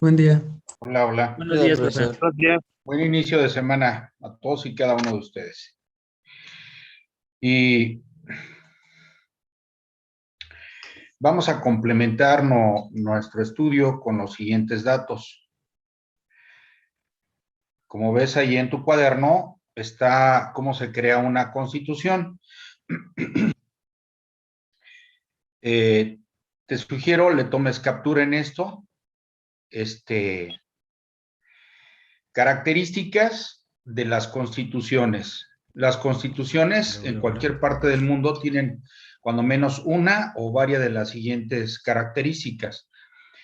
Buen día. Hola, hola. Buenos días, profesor. Buenos días. Buen inicio de semana Buenos días, profe. Profesor. Buen inicio de semana a todos y cada uno de ustedes. Y vamos a complementar nuestro estudio con los siguientes datos. Como ves ahí en tu cuaderno, está cómo se crea una constitución. Te sugiero le tomes captura en esto. Características de las constituciones. Las constituciones en cualquier parte del mundo tienen cuando menos una o varias de las siguientes características.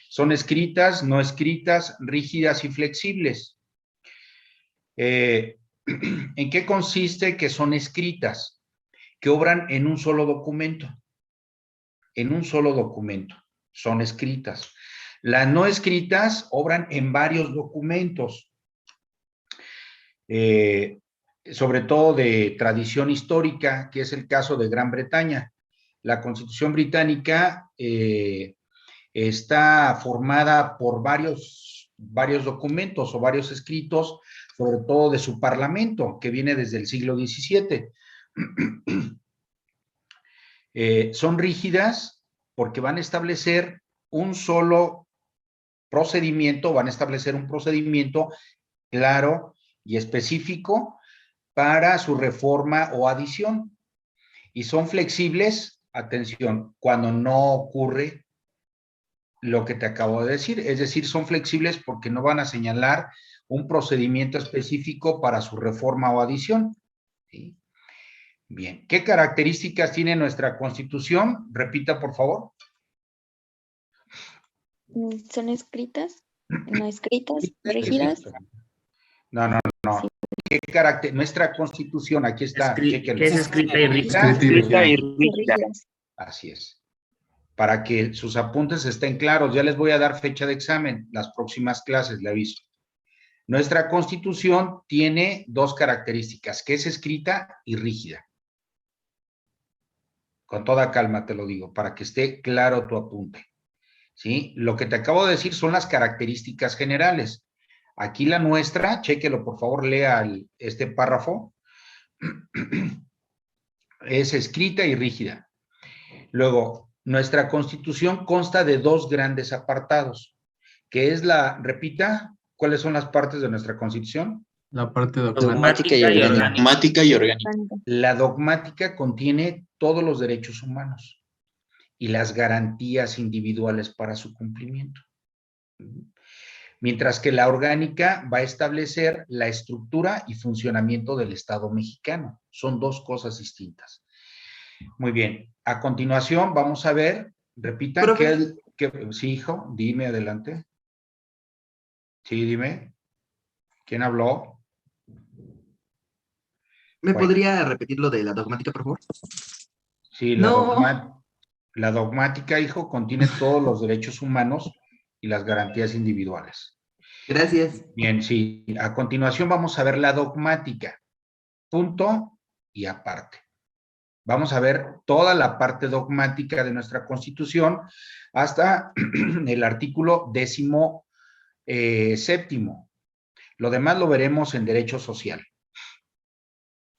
Son escritas, no escritas, rígidas y flexibles. ¿En qué consiste que son escritas? Que obran en un solo documento. En un solo documento. Son escritas. Las no escritas obran en varios documentos. Sobre todo de tradición histórica, que es el caso de Gran Bretaña. La Constitución británica está formada por varios documentos o varios escritos, sobre todo de su parlamento, que viene desde el siglo XVII. Son rígidas porque van a establecer un solo procedimiento, van a establecer un procedimiento claro y específico para su reforma o adición. Y son flexibles, atención, cuando no ocurre lo que te acabo de decir, es decir, son flexibles porque no van a señalar un procedimiento específico para su reforma o adición. ¿Sí? Bien, ¿qué características tiene nuestra Constitución? Repita, por favor. ¿Son escritas? ¿No escritas? ¿Rígidas? No. ¿Qué carácter? Nuestra Constitución, aquí está. ¿Qué es escrita y rígida? Escrita y Rígidas. Así es. Para que sus apuntes estén claros, ya les voy a dar fecha de examen, las próximas clases, le aviso. Nuestra Constitución tiene dos características, que es escrita y rígida. Con toda calma te lo digo, para que esté claro tu apunte. ¿Sí? Lo que te acabo de decir son las características generales. Aquí la nuestra, chéquelo, por favor, lea este párrafo. Es escrita y rígida. Luego, nuestra Constitución consta de dos grandes apartados, que es repita, ¿cuáles son las partes de nuestra Constitución? La parte Dogmática y orgánica. Dogmática y orgánica. La dogmática contiene todos los derechos humanos y las garantías individuales para su cumplimiento. Mientras que la orgánica va a establecer la estructura y funcionamiento del Estado mexicano. Son dos cosas distintas. Muy bien. A continuación vamos a ver, repitan, sí, hijo, dime, adelante. Sí, dime. ¿Quién habló? ¿Me podría repetir lo de la dogmática, por favor? Sí, la dogmática, hijo, contiene todos los derechos humanos y las garantías individuales. Gracias. Bien, sí. A continuación vamos a ver la dogmática. Punto y aparte. Vamos a ver toda la parte dogmática de nuestra Constitución hasta el artículo 17º. Lo demás lo veremos en derecho social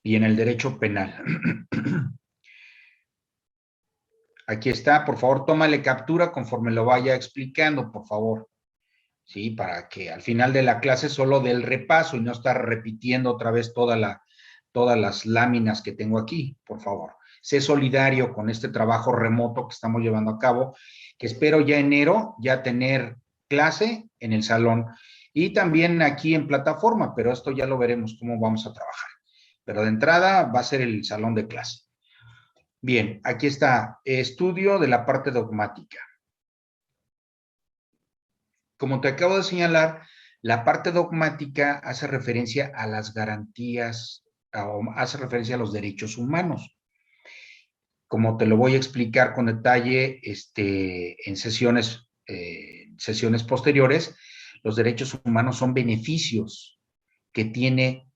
y en el derecho penal. Aquí está, por favor, tómale captura conforme lo vaya explicando, por favor. Sí, para que al final de la clase solo dé el repaso y no estar repitiendo otra vez todas las láminas que tengo aquí, por favor. Sé solidario con este trabajo remoto que estamos llevando a cabo, que espero ya enero ya tener clase en el salón y también aquí en plataforma, pero esto ya lo veremos cómo vamos a trabajar. Pero de entrada va a ser el salón de clase. Bien, aquí está, estudio de la parte dogmática. Como te acabo de señalar, la parte dogmática hace referencia a las garantías, hace referencia a los derechos humanos. Como te lo voy a explicar con detalle en sesiones posteriores, los derechos humanos son beneficios que tiene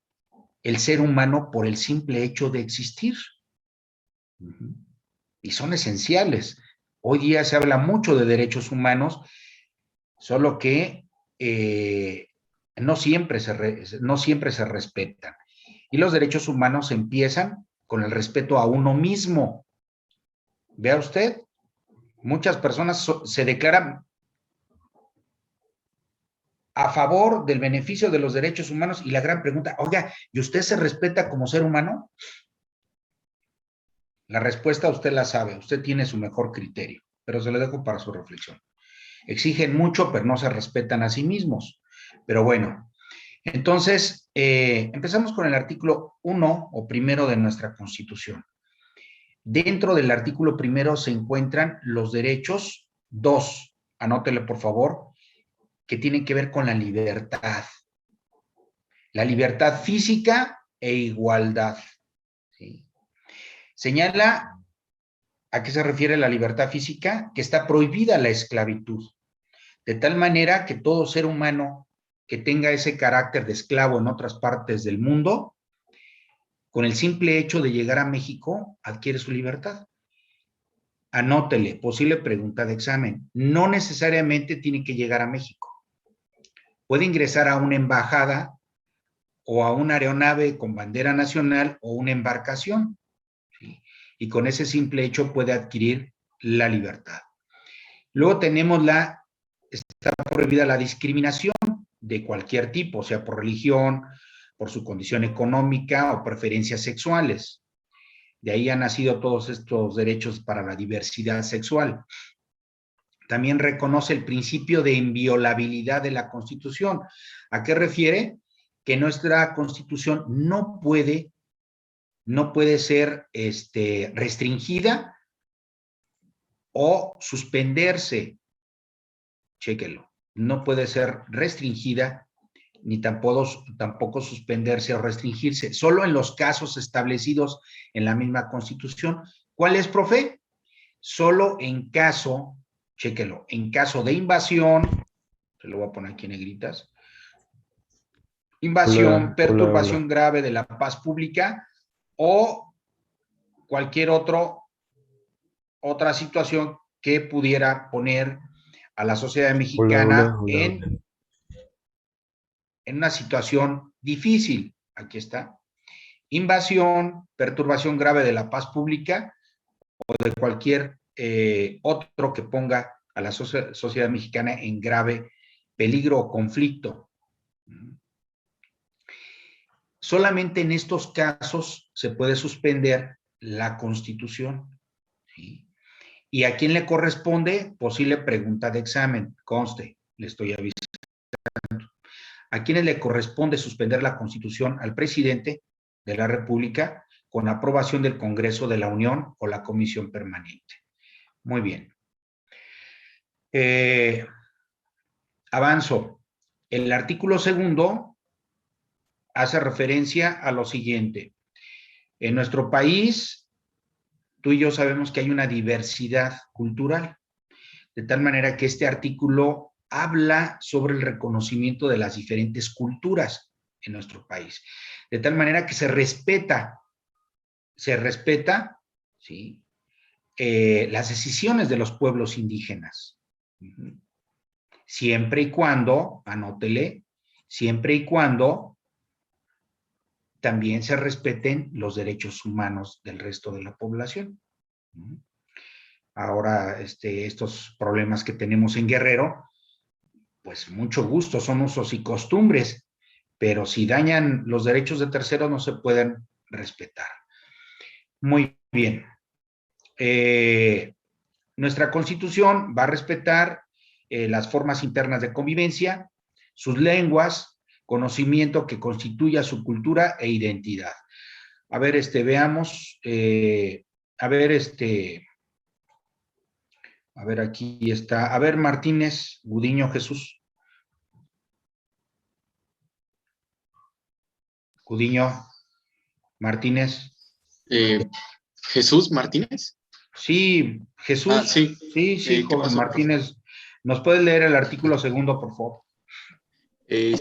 el ser humano por el simple hecho de existir. Y son esenciales. Hoy día se habla mucho de derechos humanos, solo que no siempre se respetan. Y los derechos humanos empiezan con el respeto a uno mismo. Vea usted, muchas personas se declaran a favor del beneficio de los derechos humanos y la gran pregunta, oiga, ¿y usted se respeta como ser humano? La respuesta usted la sabe, usted tiene su mejor criterio, pero se lo dejo para su reflexión. Exigen mucho, pero no se respetan a sí mismos. Pero bueno, entonces, empezamos con el artículo 1 o primero de nuestra Constitución. Dentro del artículo primero se encuentran los derechos, 2, anótele por favor, que tienen que ver con la libertad. La libertad física e igualdad. ¿Sí? Señala a qué se refiere la libertad física, que está prohibida la esclavitud, de tal manera que todo ser humano que tenga ese carácter de esclavo en otras partes del mundo, con el simple hecho de llegar a México, adquiere su libertad. Anótele, posible pregunta de examen. No necesariamente tiene que llegar a México. Puede ingresar a una embajada o a una aeronave con bandera nacional o una embarcación, ¿sí? Y con ese simple hecho puede adquirir la libertad. Luego tenemos está prohibida la discriminación de cualquier tipo, sea por religión, por su condición económica o preferencias sexuales. De ahí han nacido todos estos derechos para la diversidad sexual. También reconoce el principio de inviolabilidad de la Constitución. ¿A qué refiere? Que nuestra Constitución no puede ser restringida o suspenderse. Chéquelo. No puede ser restringida ni tampoco suspenderse o restringirse, solo en los casos establecidos en la misma Constitución. ¿Cuál es, profe? Solo en caso, chéquelo, en caso de invasión, se lo voy a poner aquí en negritas, invasión, perturbación grave de la paz pública o cualquier otra situación que pudiera poner a la sociedad mexicana en una situación difícil. Aquí está. Invasión, perturbación grave de la paz pública o de cualquier otro que ponga a la sociedad mexicana en grave peligro o conflicto. Solamente en estos casos se puede suspender la Constitución. ¿Sí? ¿Y a quién le corresponde? Posible pregunta de examen. Conste, le estoy avisando. ¿A quiénes le corresponde suspender la Constitución? Al presidente de la República con aprobación del Congreso de la Unión o la Comisión Permanente. Muy bien. Avanzo. El artículo 2 hace referencia a lo siguiente. En nuestro país, tú y yo sabemos que hay una diversidad cultural, de tal manera que este artículo habla sobre el reconocimiento de las diferentes culturas en nuestro país, de tal manera que se respeta, ¿sí? Las decisiones de los pueblos indígenas. Siempre y cuando, anótele, siempre y cuando también se respeten los derechos humanos del resto de la población. Ahora, estos problemas que tenemos en Guerrero, pues mucho gusto, son usos y costumbres, pero si dañan los derechos de terceros no se pueden respetar. Muy bien. Nuestra Constitución va a respetar las formas internas de convivencia, sus lenguas, conocimiento que constituya su cultura e identidad. A ver, veamos, a ver, aquí está, a ver, Martínez, Gudiño, Jesús. Gudiño, Martínez. ¿Jesús Martínez? Sí, Jesús. Sí. Sí, joven pasó, Martínez. ¿Nos puedes leer el artículo 2, por favor?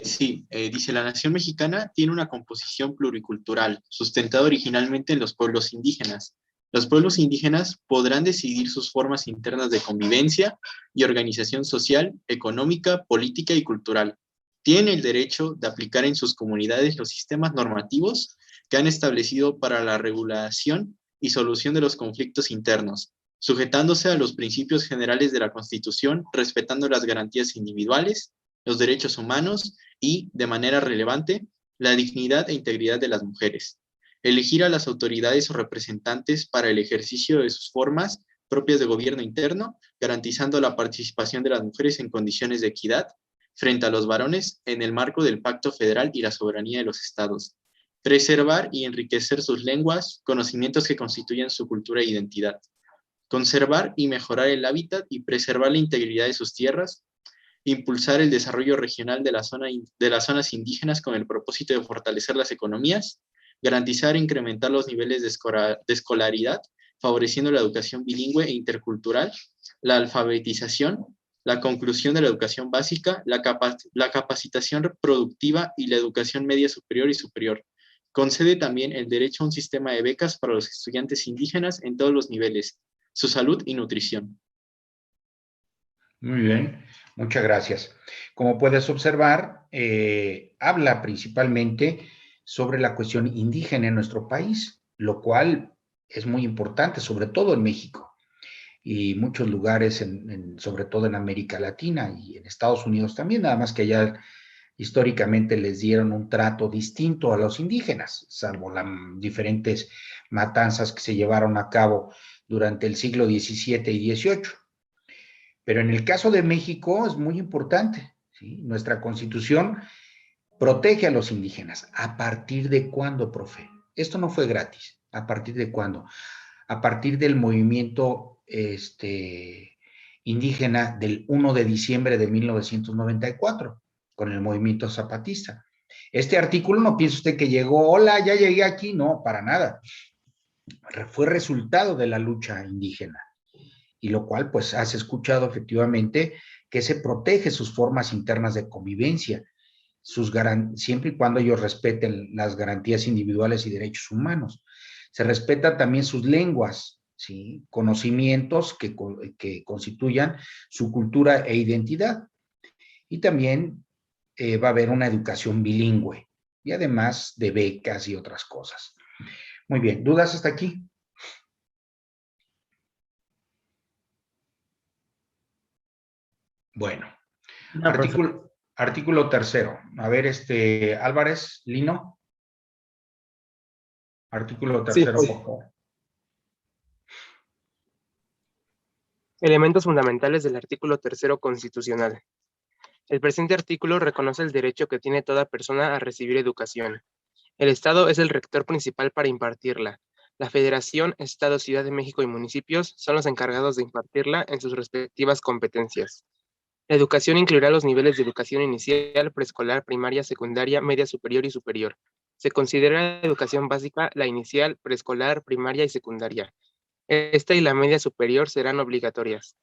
Sí, dice, la nación mexicana tiene una composición pluricultural, sustentada originalmente en los pueblos indígenas, Los pueblos indígenas podrán decidir sus formas internas de convivencia y organización social, económica, política y cultural. Tienen el derecho de aplicar en sus comunidades los sistemas normativos que han establecido para la regulación y solución de los conflictos internos, sujetándose a los principios generales de la Constitución, respetando las garantías individuales, los derechos humanos y, de manera relevante, la dignidad e integridad de las mujeres. Elegir a las autoridades o representantes para el ejercicio de sus formas propias de gobierno interno, garantizando la participación de las mujeres en condiciones de equidad frente a los varones en el marco del Pacto Federal y la soberanía de los estados. Preservar y enriquecer sus lenguas, conocimientos que constituyen su cultura e identidad. Conservar y mejorar el hábitat y preservar la integridad de sus tierras. Impulsar el desarrollo regional de las zonas indígenas con el propósito de fortalecer las economías. Garantizar e incrementar los niveles de escolaridad, favoreciendo la educación bilingüe e intercultural, la alfabetización, la conclusión de la educación básica, la capacitación productiva y la educación media superior y superior. Concede también el derecho a un sistema de becas para los estudiantes indígenas en todos los niveles, su salud y nutrición. Muy bien, muchas gracias. Como puedes observar, habla principalmente sobre la cuestión indígena en nuestro país, lo cual es muy importante, sobre todo en México y muchos lugares, sobre todo en América Latina y en Estados Unidos también, nada más que allá históricamente les dieron un trato distinto a los indígenas, salvo las diferentes matanzas que se llevaron a cabo durante el siglo XVII y XVIII. Pero en el caso de México es muy importante, ¿sí? Nuestra Constitución protege a los indígenas. ¿A partir de cuándo, profe? Esto no fue gratis. ¿A partir de cuándo? A partir del movimiento indígena del 1 de diciembre de 1994, con el movimiento zapatista. Este artículo no piensa usted que llegó, hola, ya llegué aquí, no, para nada. Fue resultado de la lucha indígena. Y lo cual, pues, has escuchado efectivamente que se protege sus formas internas de convivencia, siempre y cuando ellos respeten las garantías individuales y derechos humanos. Se respetan también sus lenguas, ¿sí? Conocimientos que constituyan su cultura e identidad. Y también va a haber una educación bilingüe y además de becas y otras cosas. Muy bien, ¿dudas hasta aquí? Bueno, No, artículo tercero. A ver, Álvarez, Lino. Artículo tercero, Sí. por favor. Elementos fundamentales del artículo 3º constitucional. El presente artículo reconoce el derecho que tiene toda persona a recibir educación. El Estado es el rector principal para impartirla. La Federación, Estado, Ciudad de México y municipios son los encargados de impartirla en sus respectivas competencias. La educación incluirá los niveles de educación inicial, preescolar, primaria, secundaria, media superior y superior. Se considera educación básica la inicial, preescolar, primaria y secundaria. Esta y la media superior serán obligatorias,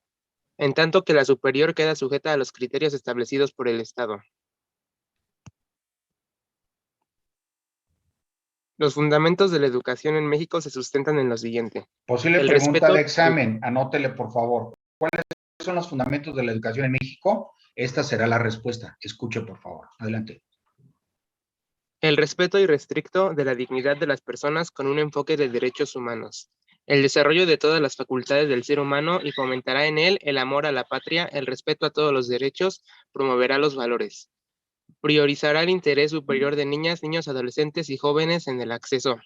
en tanto que la superior queda sujeta a los criterios establecidos por el Estado. Los fundamentos de la educación en México se sustentan en lo siguiente. Posible El pregunta respeto- de examen, anótele por favor. ¿Cuáles son los fundamentos de la educación en México? Esta será la respuesta. Escuche, por favor. Adelante. El respeto irrestricto de la dignidad de las personas con un enfoque de derechos humanos. El desarrollo de todas las facultades del ser humano y fomentará en él el amor a la patria, el respeto a todos los derechos, promoverá los valores. Priorizará el interés superior de niñas, niños, adolescentes y jóvenes en el acceso,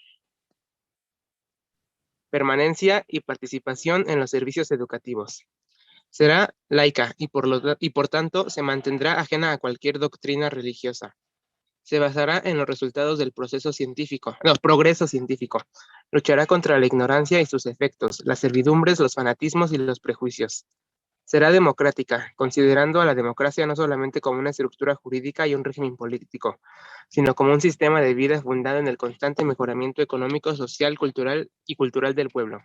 permanencia y participación en los servicios educativos. Será laica y por tanto se mantendrá ajena a cualquier doctrina religiosa. Se basará en los resultados del progreso científico. Luchará contra la ignorancia y sus efectos, las servidumbres, los fanatismos y los prejuicios. Será democrática, considerando a la democracia no solamente como una estructura jurídica y un régimen político, sino como un sistema de vida fundado en el constante mejoramiento económico, social, cultural del pueblo.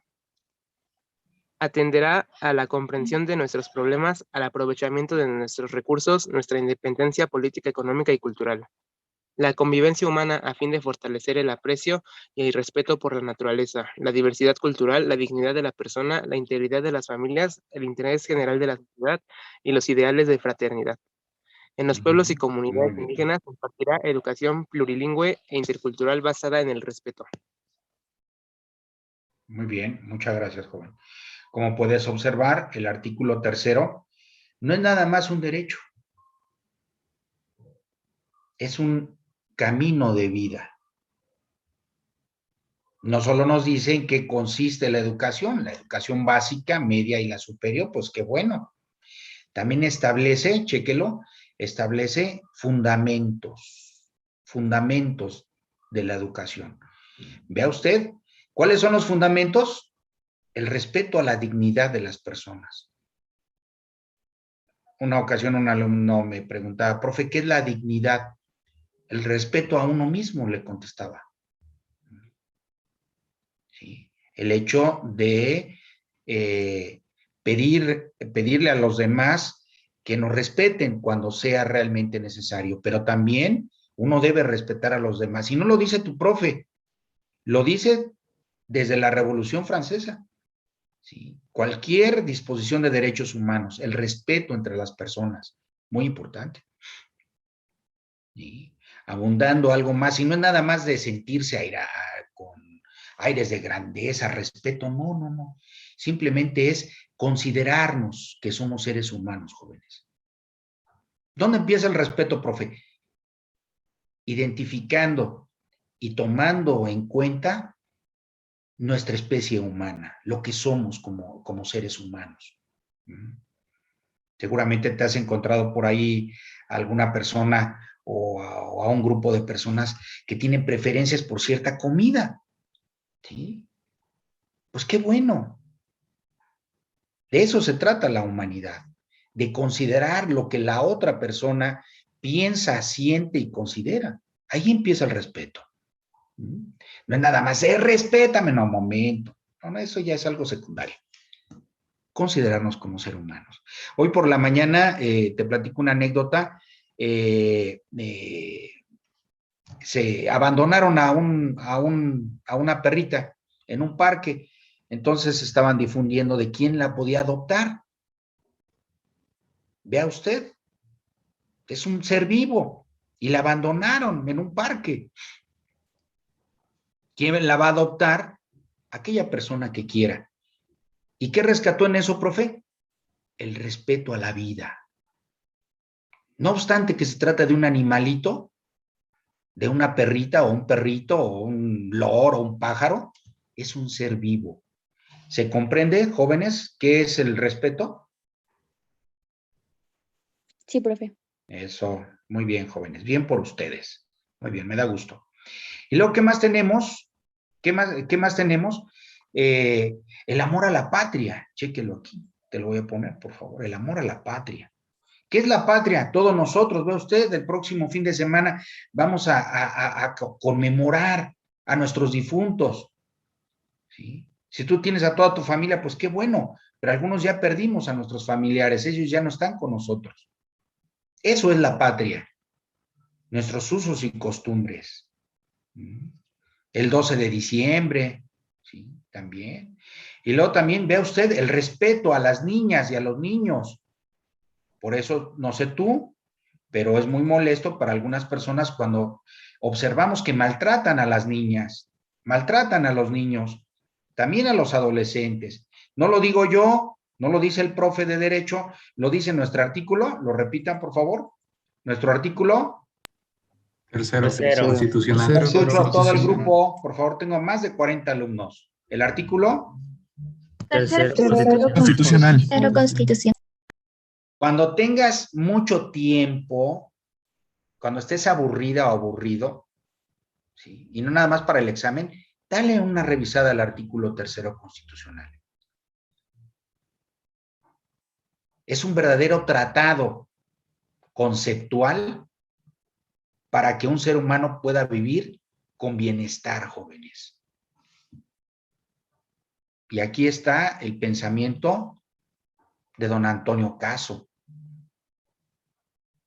Atenderá a la comprensión de nuestros problemas, al aprovechamiento de nuestros recursos, nuestra independencia política, económica y cultural. La convivencia humana a fin de fortalecer el aprecio y el respeto por la naturaleza, la diversidad cultural, la dignidad de la persona, la integridad de las familias, el interés general de la sociedad y los ideales de fraternidad. En los pueblos y Muy comunidades bien. indígenas compartirá educación plurilingüe e intercultural basada en el respeto. Muy bien, muchas gracias, joven. Como puedes observar, el artículo 3º no es nada más un derecho, es un camino de vida. No solo nos dice en qué consiste la educación básica, media y la superior, pues qué bueno. También establece, chéquelo, establece fundamentos de la educación. Vea usted, ¿cuáles son los fundamentos? El respeto a la dignidad de las personas. Una ocasión un alumno me preguntaba, profe, ¿qué es la dignidad? El respeto a uno mismo, le contestaba. ¿Sí? El hecho de pedirle a los demás que nos respeten cuando sea realmente necesario, pero también uno debe respetar a los demás. Y no lo dice tu profe, lo dice desde la Revolución Francesa. ¿Sí? Cualquier disposición de derechos humanos, el respeto entre las personas, muy importante. ¿Sí? Abundando algo más, y no es nada más de sentirse con aires de grandeza, respeto, no. Simplemente es considerarnos que somos seres humanos, jóvenes. ¿Dónde empieza el respeto, profe? Identificando y tomando en cuenta nuestra especie humana, lo que somos como seres humanos. Seguramente te has encontrado por ahí alguna persona o a un grupo de personas que tienen preferencias por cierta comida. ¿Sí? Pues qué bueno. De eso se trata la humanidad, de considerar lo que la otra persona piensa, siente y considera. Ahí empieza el respeto. No es nada más, respétame, no, momento. No, eso ya es algo secundario. Considerarnos como seres humanos. Hoy por la mañana te platico una anécdota. Se abandonaron a una perrita en un parque. Entonces estaban difundiendo de quién la podía adoptar. Vea usted, es un ser vivo y la abandonaron en un parque. ¿Quién la va a adoptar? Aquella persona que quiera. ¿Y qué rescató en eso, profe? El respeto a la vida. No obstante que se trata de un animalito, de una perrita o un perrito o un loro o un pájaro, es un ser vivo. ¿Se comprende, jóvenes, qué es el respeto? Sí, profe. Eso, muy bien, jóvenes, bien por ustedes. Muy bien, me da gusto. Y luego, ¿qué más tenemos? ¿Qué más tenemos? El amor a la patria. Chéquelo aquí, te lo voy a poner, por favor. El amor a la patria. ¿Qué es la patria? Todos nosotros, ve usted, el próximo fin de semana vamos a conmemorar a nuestros difuntos. ¿Sí? Si tú tienes a toda tu familia, pues qué bueno, pero algunos ya perdimos a nuestros familiares, ellos ya no están con nosotros. Eso es la patria, nuestros usos y costumbres. El 12 de diciembre, ¿sí? También. Y luego también vea usted el respeto a las niñas y a los niños. Por eso, no sé tú, pero es muy molesto para algunas personas cuando observamos que maltratan a las niñas, maltratan a los niños, también a los adolescentes. No lo digo yo, no lo dice el profe de Derecho, lo dice nuestro artículo, lo repitan por favor, nuestro artículo. Tercero. Constitucional. Escucho a todo el grupo, por favor, tengo más de 40 alumnos. El artículo. Tercero. Constitucional. Pero constitución. Cuando tengas mucho tiempo, cuando estés aburrida o aburrido, ¿sí? Y no nada más para el examen, dale una revisada al artículo 3º constitucional. Es un verdadero tratado conceptual para que un ser humano pueda vivir con bienestar, jóvenes. Y aquí está el pensamiento de don Antonio Caso,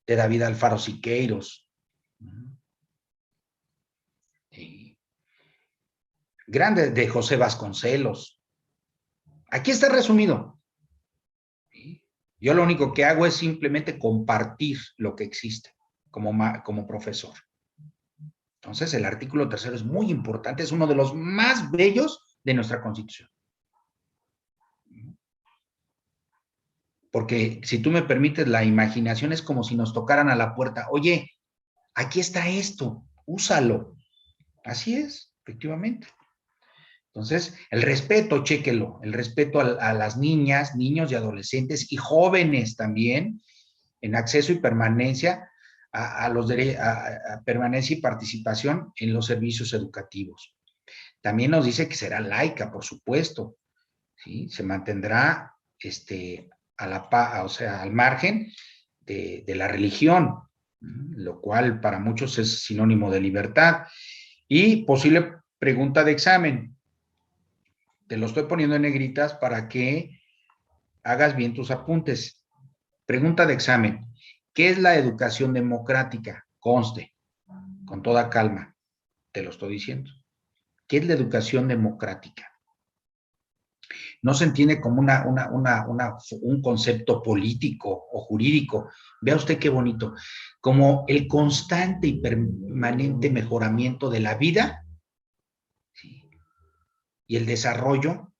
de David Alfaro Siqueiros, grande, de José Vasconcelos. Aquí está resumido. Yo lo único que hago es simplemente compartir lo que existe como profesor. Entonces, el artículo 3º es muy importante, es uno de los más bellos de nuestra Constitución. Porque si tú me permites, la imaginación es como si nos tocaran a la puerta. Oye, aquí está esto, úsalo. Así es, efectivamente. Entonces, el respeto, chéquelo, el respeto a las niñas, niños y adolescentes y jóvenes también, en acceso y permanencia a permanencia y participación en los servicios educativos. También nos dice que será laica, por supuesto, ¿sí? Se mantendrá al margen de la religión, lo cual para muchos es sinónimo de libertad. Y posible pregunta de examen. Te lo estoy poniendo en negritas para que hagas bien tus apuntes. Pregunta de examen. ¿Qué es la educación democrática? Conste, con toda calma, te lo estoy diciendo. ¿Qué es la educación democrática? No se entiende como un concepto político o jurídico. Vea usted qué bonito. Como el constante y permanente mejoramiento de la vida, ¿sí? Y el desarrollo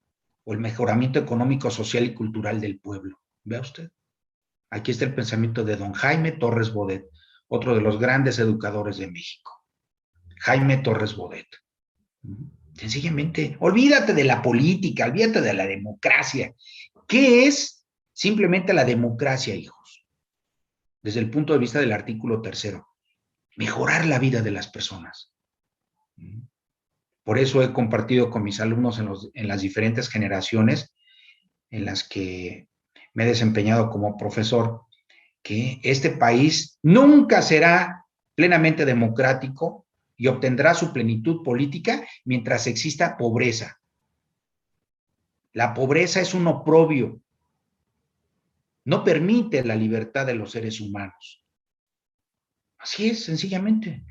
o el mejoramiento económico, social y cultural del pueblo. Vea usted. Aquí está el pensamiento de don Jaime Torres Bodet, otro de los grandes educadores de México. Jaime Torres Bodet. Sencillamente, olvídate de la política, olvídate de la democracia. ¿Qué es simplemente la democracia, hijos? Desde el punto de vista del artículo 3º, mejorar la vida de las personas. Por eso he compartido con mis alumnos en las diferentes generaciones en las que me he desempeñado como profesor, que este país nunca será plenamente democrático y obtendrá su plenitud política mientras exista pobreza. La pobreza es un oprobio. No permite la libertad de los seres humanos. Así es, sencillamente.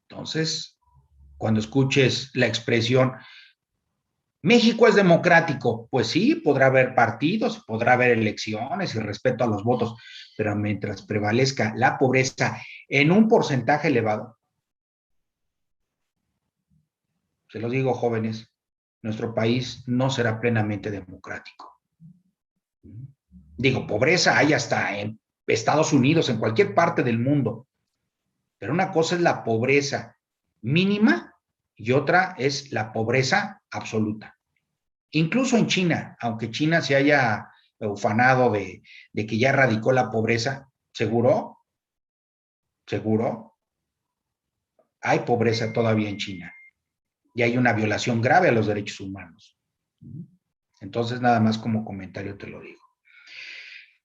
Entonces, cuando escuches la expresión México es democrático, pues sí, podrá haber partidos, podrá haber elecciones y respeto a los votos, pero mientras prevalezca la pobreza en un porcentaje elevado, se los digo, jóvenes, nuestro país no será plenamente democrático. Digo, pobreza hay hasta en Estados Unidos, en cualquier parte del mundo, pero una cosa es la pobreza mínima y otra es la pobreza absoluta. Incluso en China, aunque China se haya ufanado de que ya erradicó la pobreza, ¿seguro? Hay pobreza todavía en China y hay una violación grave a los derechos humanos. Entonces, nada más como comentario te lo digo.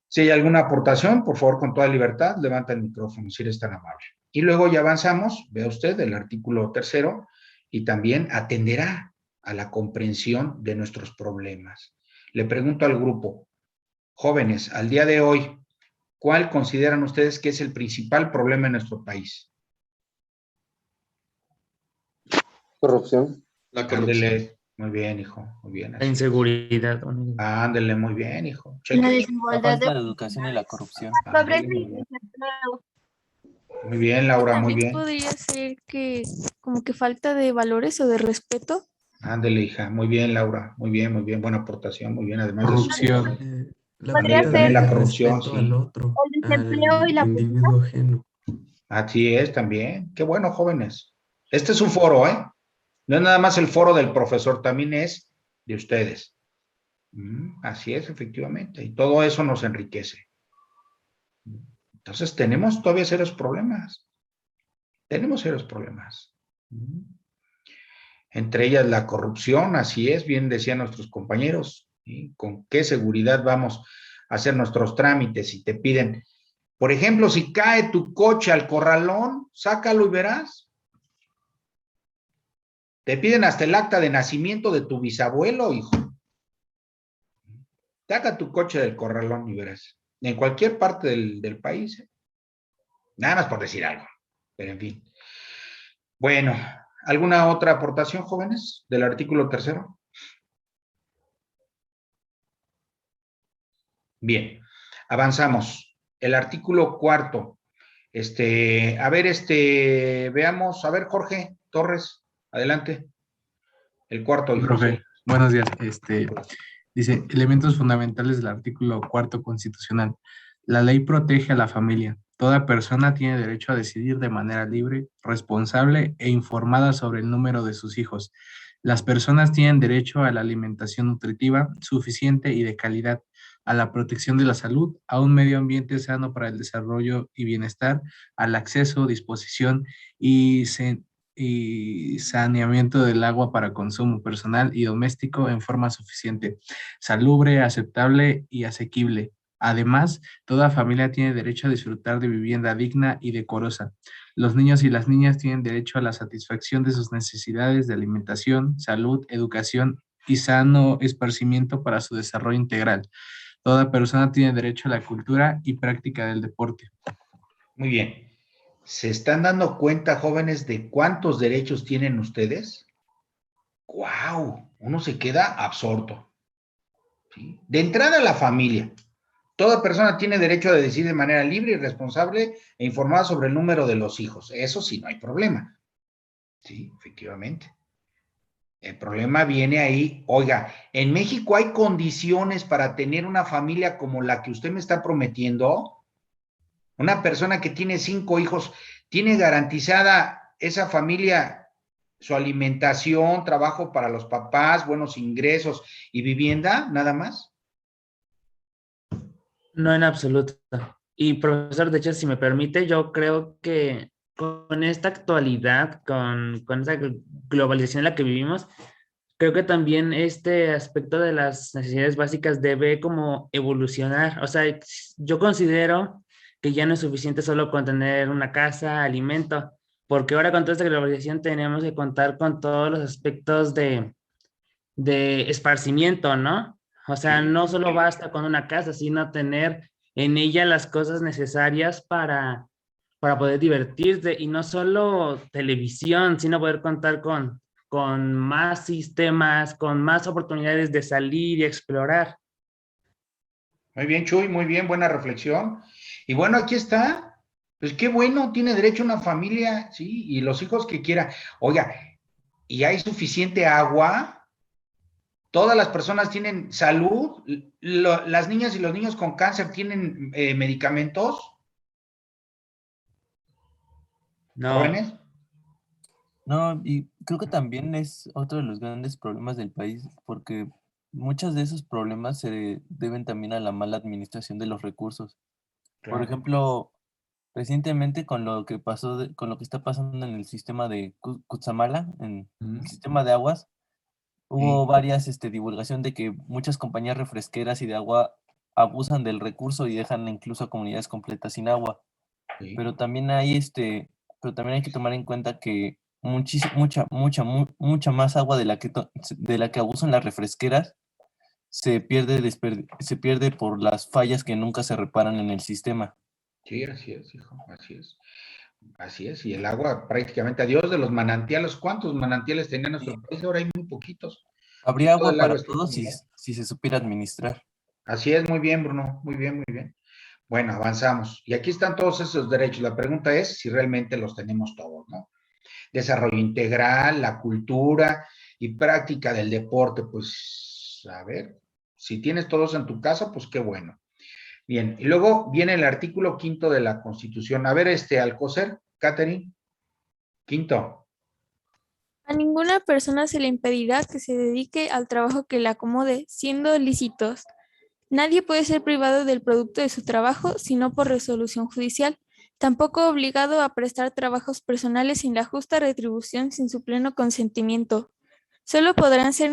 Si hay alguna aportación, por favor, con toda libertad, levanta el micrófono, si eres tan amable. Y luego ya avanzamos, vea usted, el artículo 3º, y también atenderá a la comprensión de nuestros problemas. Le pregunto al grupo, jóvenes, al día de hoy, ¿cuál consideran ustedes que es el principal problema en nuestro país? Corrupción. La corrupción. Ándele, muy bien, hijo, muy bien. La inseguridad. Ándele, muy bien, hijo. La Cheque. desigualdad de educación y la corrupción. pobreza Ándele, y muy bien. desempleo. Muy bien, Laura, muy También bien. podría ser que como que falta de valores o de respeto. Ándele, hija, muy bien, Laura, muy bien, buena aportación, muy bien, además de Corrupción. La Podría falta ser la de corrupción, respeto sí. al otro, el desempleo y la al individuo ajeno. Así es también. Qué bueno, jóvenes. Este es un foro, ¿eh? No es nada más el foro del profesor, también es de ustedes. Así es, efectivamente. Y todo eso nos enriquece. Entonces, tenemos todavía serios problemas. Tenemos serios problemas. Entre ellas la corrupción, así es, bien decían nuestros compañeros. ¿Sí? ¿Con qué seguridad vamos a hacer nuestros trámites si te piden? Por ejemplo, si cae tu coche al corralón, sácalo y verás. Te piden hasta el acta de nacimiento de tu bisabuelo, hijo. Saca tu coche del corralón y verás. En cualquier parte del país. Nada más por decir algo. Pero en fin. Bueno, ¿Alguna otra aportación, jóvenes, del artículo 3? Bien, avanzamos. El artículo 4. A ver, veamos, a ver, Jorge Torres, adelante. El cuarto, hijo. Profe, buenos días. Dice, elementos fundamentales del artículo 4 constitucional. La ley protege a la familia. Toda persona tiene derecho a decidir de manera libre, responsable e informada sobre el número de sus hijos. Las personas tienen derecho a la alimentación nutritiva, suficiente y de calidad, a la protección de la salud, a un medio ambiente sano para el desarrollo y bienestar, al acceso, disposición y saneamiento del agua para consumo personal y doméstico en forma suficiente, salubre, aceptable y asequible. Además, toda familia tiene derecho a disfrutar de vivienda digna y decorosa. Los niños y las niñas tienen derecho a la satisfacción de sus necesidades de alimentación, salud, educación y sano esparcimiento para su desarrollo integral. Toda persona tiene derecho a la cultura y práctica del deporte. Muy bien. ¿Se están dando cuenta, jóvenes, de cuántos derechos tienen ustedes? ¡Guau! Uno se queda absorto. ¿Sí? De entrada, la familia. Toda persona tiene derecho a decidir de manera libre y responsable e informada sobre el número de los hijos. Eso sí, no hay problema. Sí, efectivamente. El problema viene ahí. Oiga, ¿en México hay condiciones para tener una familia como la que usted me está prometiendo? Una persona que tiene 5 hijos, ¿tiene garantizada esa familia su alimentación, trabajo para los papás, buenos ingresos y vivienda, nada más? No, en absoluto. Y profesor, de hecho, si me permite, yo creo que con esta actualidad, con esta globalización en la que vivimos, creo que también este aspecto de las necesidades básicas debe como evolucionar. O sea, yo considero que ya no es suficiente solo con tener una casa, alimento, porque ahora con toda esta globalización tenemos que contar con todos los aspectos de esparcimiento, ¿no? O sea, no solo basta con una casa, sino tener en ella las cosas necesarias para poder divertirse y no solo televisión, sino poder contar con más sistemas, con más oportunidades de salir y explorar. Muy bien, Chuy, muy bien, buena reflexión. Y bueno, aquí está. Pues qué bueno, tiene derecho a una familia, sí, y los hijos que quiera. Oiga, ¿y hay suficiente agua? Todas las personas tienen salud, las niñas y los niños con cáncer tienen medicamentos. No. ¿Jóvenes? No, y creo que también es otro de los grandes problemas del país, porque muchos de esos problemas se deben también a la mala administración de los recursos. Por Claro. ejemplo, recientemente con lo que pasó, con lo que está pasando en el sistema de Cutzamala, en el sistema de aguas, hubo varias divulgación de que muchas compañías refresqueras y de agua abusan del recurso y dejan incluso a comunidades completas sin agua. Sí. Pero también hay pero también hay que tomar en cuenta que mucha más agua de la que abusan las refresqueras se pierde por las fallas que nunca se reparan en el sistema. Sí, así es, hijo, así es. Así es, y el agua prácticamente, adiós de los manantiales. ¿Cuántos manantiales tenía nuestro país? Ahora hay muy poquitos. Habría Todo agua el para está todos contaminado. si se supiera administrar. Así es, muy bien, Bruno, muy bien, muy bien. Bueno, avanzamos. Y aquí están todos esos derechos. La pregunta es si realmente los tenemos todos, ¿no? Desarrollo integral, la cultura y práctica del deporte. Pues, a ver, si tienes todos en tu casa, pues qué bueno. Bien, y luego viene el artículo 5 de la Constitución. A ver, Alcocer, Catherine, 5. A ninguna persona se le impedirá que se dedique al trabajo que le acomode, siendo lícitos. Nadie puede ser privado del producto de su trabajo, sino por resolución judicial. Tampoco obligado a prestar trabajos personales sin la justa retribución sin su pleno consentimiento. Solo podrán ser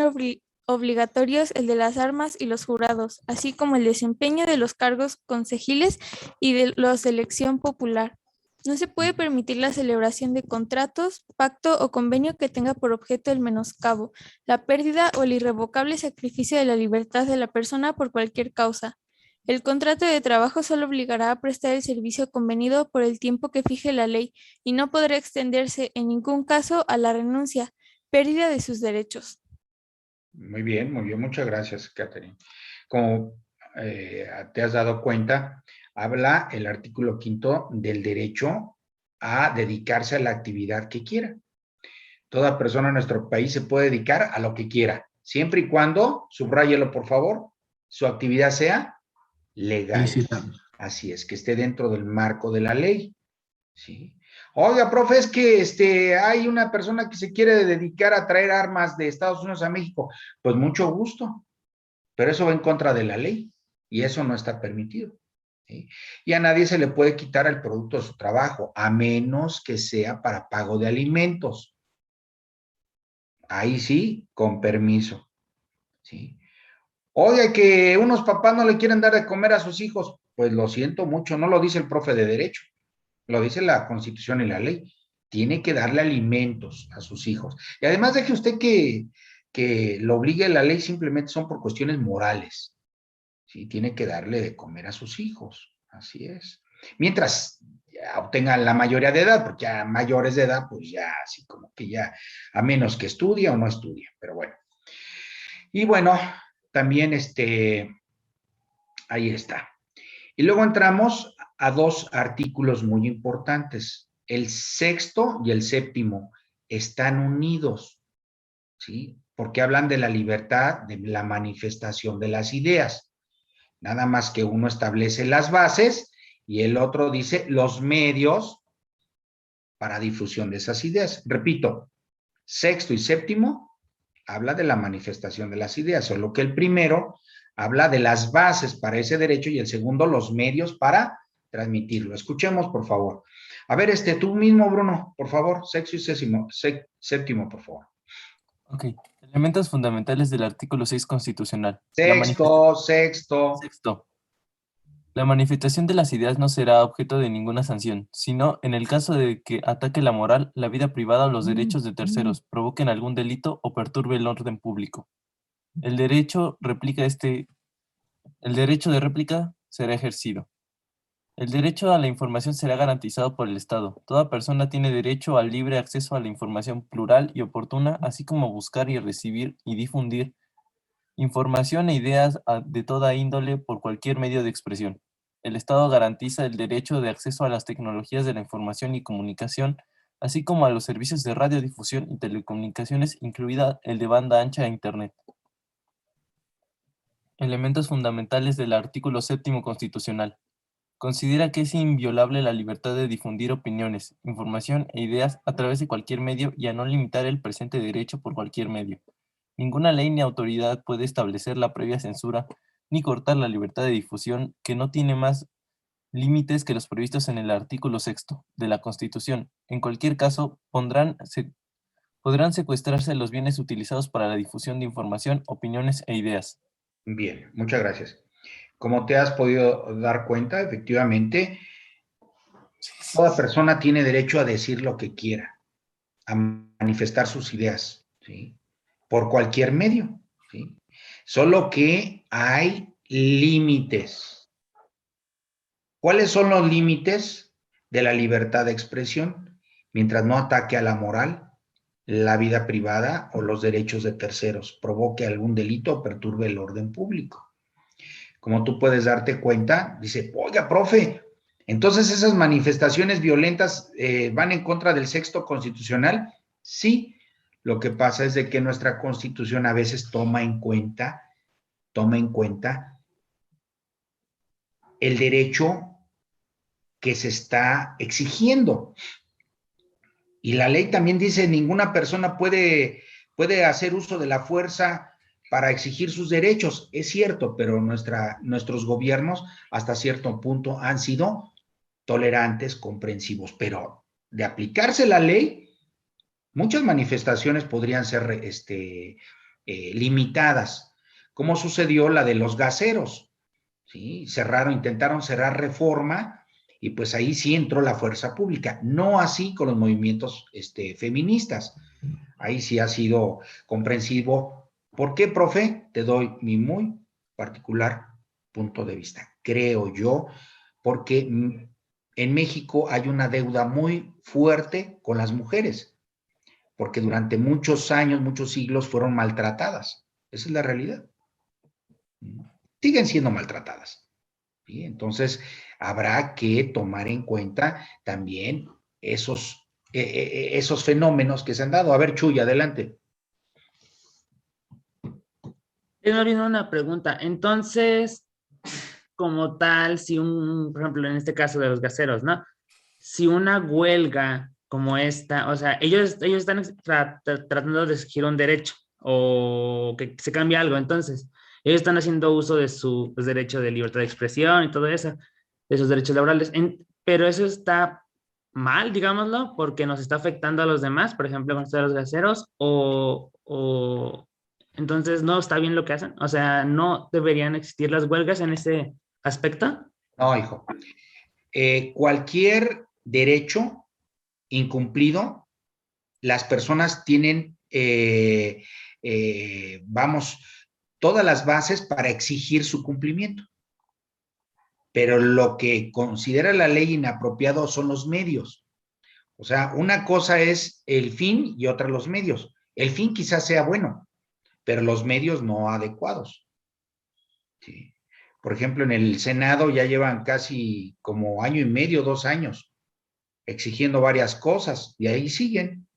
obligatorios el de las armas y los jurados, así como el desempeño de los cargos concejiles y de los de elección popular. No se puede permitir la celebración de contratos, pacto o convenio que tenga por objeto el menoscabo, la pérdida o el irrevocable sacrificio de la libertad de la persona por cualquier causa. El contrato de trabajo solo obligará a prestar el servicio convenido por el tiempo que fije la ley y no podrá extenderse en ningún caso a la renuncia, pérdida de sus derechos. Muy bien, muchas gracias, Catherine. Como te has dado cuenta, habla el artículo 5 del derecho a dedicarse a la actividad que quiera. Toda persona en nuestro país se puede dedicar a lo que quiera, siempre y cuando, subráyelo por favor, su actividad sea legal. Lícita. Así es, que esté dentro del marco de la ley. ¿Sí? Oiga, profe, es que hay una persona que se quiere dedicar a traer armas de Estados Unidos a México. Pues mucho gusto, pero eso va en contra de la ley y eso no está permitido. ¿Sí? Y a nadie se le puede quitar el producto de su trabajo, a menos que sea para pago de alimentos. Ahí sí, con permiso. ¿Sí? Oiga, que unos papás no le quieren dar de comer a sus hijos. Pues lo siento mucho, no lo dice el profe de Derecho, lo dice la Constitución y la ley. Tiene que darle alimentos a sus hijos. Y además deje usted que lo obligue la ley, simplemente son por cuestiones morales. ¿Sí? Tiene que darle de comer a sus hijos. Así es. Mientras ya obtengan la mayoría de edad, porque ya mayores de edad, pues ya así como que ya, a menos que estudie o no estudie, pero bueno. Y bueno, también ahí está. Y luego entramos a dos artículos muy importantes. El 6º y el 7º están unidos, ¿sí? Porque hablan de la libertad, de la manifestación de las ideas. Nada más que uno establece las bases y el otro dice los medios para difusión de esas ideas. Repito, 6º y 7º habla de la manifestación de las ideas, solo que el primero habla de las bases para ese derecho y el segundo los medios para transmitirlo. Escuchemos, por favor. A ver, tú mismo, Bruno, por favor, 6º y 7º, por favor. Ok. Elementos fundamentales del artículo 6 constitucional. Sexto. La manifestación de las ideas no será objeto de ninguna sanción, sino en el caso de que ataque la moral, la vida privada o los derechos de terceros, provoquen algún delito o perturbe el orden público. El derecho de réplica será ejercido. El derecho a la información será garantizado por el Estado. Toda persona tiene derecho al libre acceso a la información plural y oportuna, así como buscar y recibir y difundir información e ideas de toda índole por cualquier medio de expresión. El Estado garantiza el derecho de acceso a las tecnologías de la información y comunicación, así como a los servicios de radiodifusión y telecomunicaciones, incluida el de banda ancha e Internet. Elementos fundamentales del artículo 7º constitucional. Considera que es inviolable la libertad de difundir opiniones, información e ideas a través de cualquier medio y a no limitar el presente derecho por cualquier medio. Ninguna ley ni autoridad puede establecer la previa censura ni cortar la libertad de difusión, que no tiene más límites que los previstos en el artículo 6º de la Constitución. En cualquier caso, podrán secuestrarse los bienes utilizados para la difusión de información, opiniones e ideas. Bien, muchas gracias. Como te has podido dar cuenta, efectivamente, toda persona tiene derecho a decir lo que quiera, a manifestar sus ideas, ¿sí? Por cualquier medio, ¿sí? Solo que hay límites. ¿Cuáles son los límites de la libertad de expresión? Mientras no ataque a la moral, la vida privada o los derechos de terceros, provoque algún delito o perturbe el orden público. Como tú puedes darte cuenta, dice, oiga, profe, entonces esas manifestaciones violentas van en contra del 6º constitucional. Sí, lo que pasa es de que nuestra Constitución a veces toma en cuenta el derecho que se está exigiendo. Y la ley también dice, ninguna persona puede hacer uso de la fuerza para exigir sus derechos. Es cierto, pero nuestros gobiernos hasta cierto punto han sido tolerantes, comprensivos, pero de aplicarse la ley, muchas manifestaciones podrían ser limitadas, como sucedió la de los gaseros, ¿sí? Intentaron cerrar Reforma y pues ahí sí entró la fuerza pública, no así con los movimientos feministas, ahí sí ha sido comprensivo. ¿Por qué, profe? Te doy mi muy particular punto de vista, creo yo, porque en México hay una deuda muy fuerte con las mujeres, porque durante muchos años, muchos siglos fueron maltratadas. Esa es la realidad. Siguen siendo maltratadas. ¿Sí? Entonces, habrá que tomar en cuenta también esos fenómenos que se han dado. A ver, Chuy, adelante. Tengo bien una pregunta. Entonces, como tal, si por ejemplo, en este caso de los gaseros, ¿no? Si una huelga como esta, o sea, ellos están tratando de exigir un derecho o que se cambie algo, entonces, ellos están haciendo uso de su derecho de libertad de expresión y todo eso, de sus derechos laborales, pero eso está mal, digámoslo, porque nos está afectando a los demás, por ejemplo, con esto de los gaseros, o entonces no está bien lo que hacen, o sea, no deberían existir las huelgas en ese aspecto. No, hijo. Cualquier derecho incumplido, las personas tienen, todas las bases para exigir su cumplimiento. Pero lo que considera la ley inapropiado son los medios. O sea, una cosa es el fin y otra los medios. El fin quizás sea bueno, pero los medios no adecuados. Sí. Por ejemplo, en el Senado ya llevan casi como año y medio, 2 años, exigiendo varias cosas, y ahí siguen,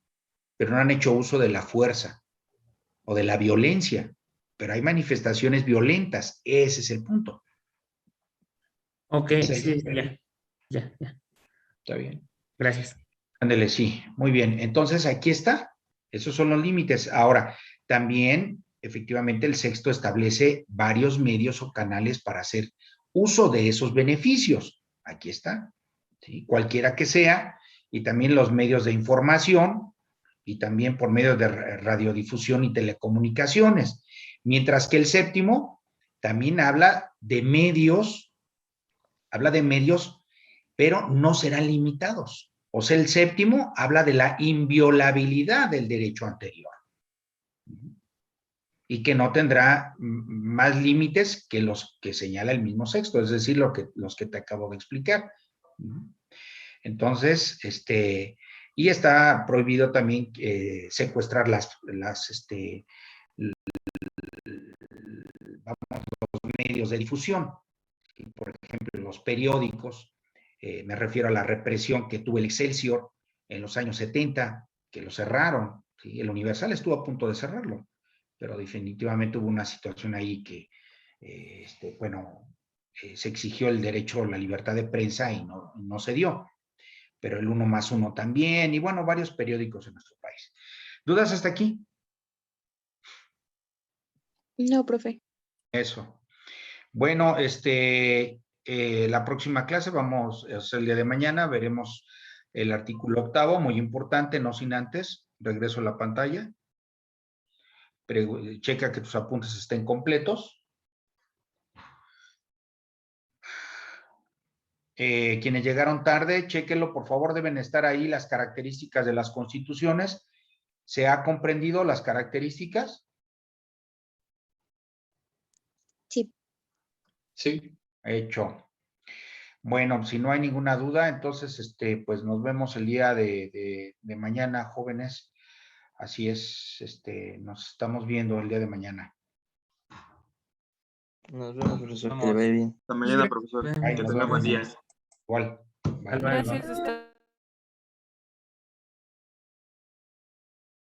pero no han hecho uso de la fuerza o de la violencia, pero hay manifestaciones violentas, ese es el punto. Ok, sí, ya. Está bien. Gracias. Ándele, sí, muy bien. Entonces, aquí está, esos son los límites. Ahora, también, efectivamente, el sexto establece varios medios o canales para hacer uso de esos beneficios. Aquí está, ¿sí? Cualquiera que sea, y también los medios de información, y también por medio de radiodifusión y telecomunicaciones. Mientras que el séptimo también habla de medios, pero no serán limitados. O sea, el séptimo habla de la inviolabilidad del derecho anterior y que no tendrá más límites que los que señala el mismo sexto, es decir, los que te acabo de explicar. Entonces, y está prohibido también secuestrar los medios de difusión, por ejemplo, los periódicos. Me refiero a la represión que tuvo el Excelsior en los años 70, que lo cerraron. ¿Sí? El Universal estuvo a punto de cerrarlo, pero definitivamente hubo una situación ahí que, se exigió el derecho a la libertad de prensa y no se dio. Pero el 1+1 también, y bueno, varios periódicos en nuestro país. ¿Dudas hasta aquí? No, profe. Eso. Bueno, la próxima clase es el día de mañana, veremos el artículo 8º, muy importante, no sin antes, regreso a la pantalla, checa que tus apuntes estén completos. Quienes llegaron tarde, chéquenlo, por favor, deben estar ahí las características de las constituciones. ¿Se ha comprendido las características? Sí. Sí. Hecho. Bueno, si no hay ninguna duda, entonces, pues nos vemos el día de mañana, jóvenes. Así es, nos estamos viendo el día de mañana. Nos vemos, profesor. Que le vaya bien. Hasta mañana, profesor. Ay, Que nos tenga buen vemos. día. Igual. Bye. Hasta luego. Gracias.